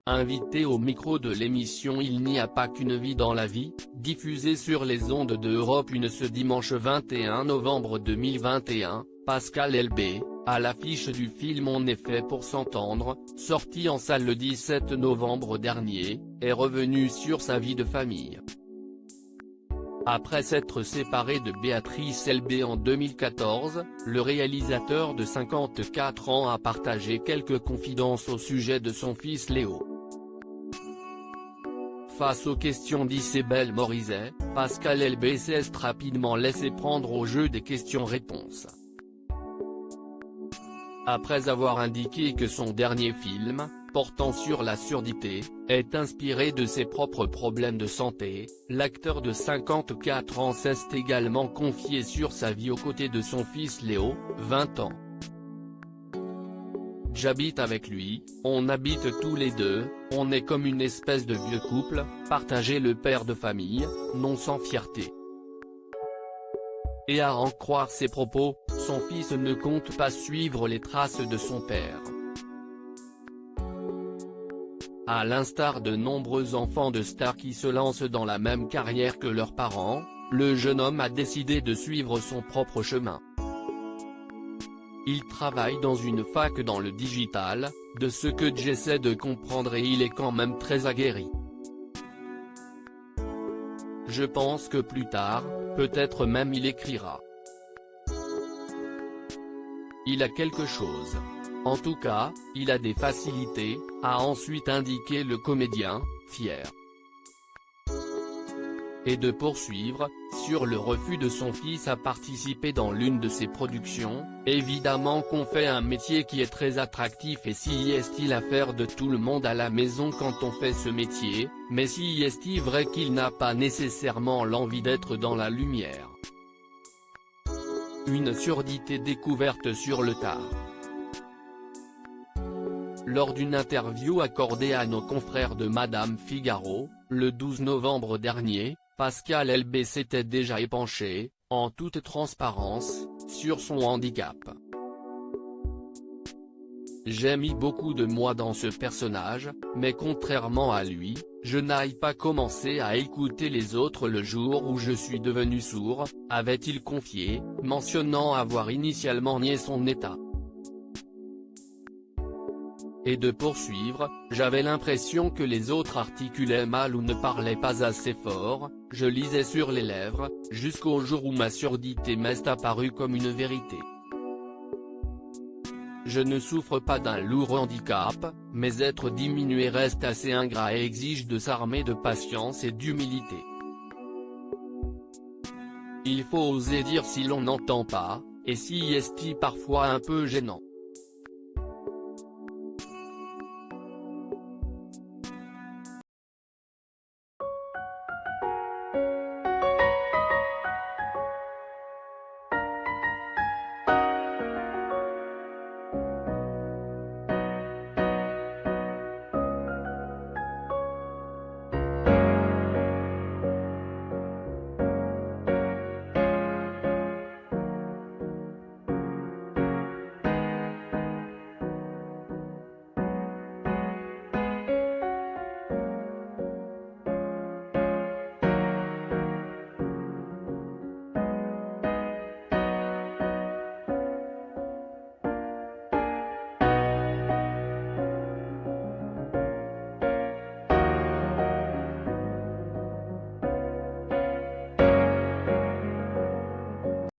invité au micro de l'émission Il n'y a pas qu'une vie dans la vie, diffusée sur les ondes de Europe 1 ce dimanche 21 novembre 2021, Pascal Elbé, à l'affiche du film On est fait pour s'entendre, sorti en salle le 17 novembre dernier, est revenu sur sa vie de famille. Après s'être séparé de Béatrice Elbé en 2014, le réalisateur de 54 ans a partagé quelques confidences au sujet de son fils Léo. Face aux questions d'Isabelle Morizet, Pascal Elbé s'est rapidement laissé prendre au jeu des questions-réponses. Après avoir indiqué que son dernier film, portant sur la surdité, est inspiré de ses propres problèmes de santé, l'acteur de 54 ans s'est également confié sur sa vie aux côtés de son fils Léo, 20 ans. J'habite avec lui, on habite tous les deux, on est comme une espèce de vieux couple, partageait le père de famille, non sans fierté. Et à en croire ses propos, son fils ne compte pas suivre les traces de son père. À l'instar de nombreux enfants de stars qui se lancent dans la même carrière que leurs parents, le jeune homme a décidé de suivre son propre chemin. Il travaille dans une fac dans le digital, de ce que j'essaie de comprendre, et il est quand même très aguerri. Je pense que plus tard, peut-être même il écrira. Il a quelque chose. En tout cas, il a des facilités, a ensuite indiqué le comédien, fier. Et de poursuivre, sur le refus de son fils à participer dans l'une de ses productions, évidemment qu'on fait un métier qui est très attractif, et si est-il l'affaire de tout le monde à la maison quand on fait ce métier, mais si est-il vrai qu'il n'a pas nécessairement l'envie d'être dans la lumière. Une surdité découverte sur le tard. Lors d'une interview accordée à nos confrères de Madame Figaro, le 12 novembre dernier, Pascal Elbé s'était déjà épanché, en toute transparence, sur son handicap. J'ai mis beaucoup de moi dans ce personnage, mais contrairement à lui, je n'ai pas commencé à écouter les autres le jour où je suis devenu sourd, avait-il confié, mentionnant avoir initialement nié son état. Et de poursuivre, j'avais l'impression que les autres articulaient mal ou ne parlaient pas assez fort, je lisais sur les lèvres, jusqu'au jour où ma surdité m'est apparue comme une vérité. Je ne souffre pas d'un lourd handicap, mais être diminué reste assez ingrat et exige de s'armer de patience et d'humilité. Il faut oser dire si l'on n'entend pas, et si est parfois un peu gênant.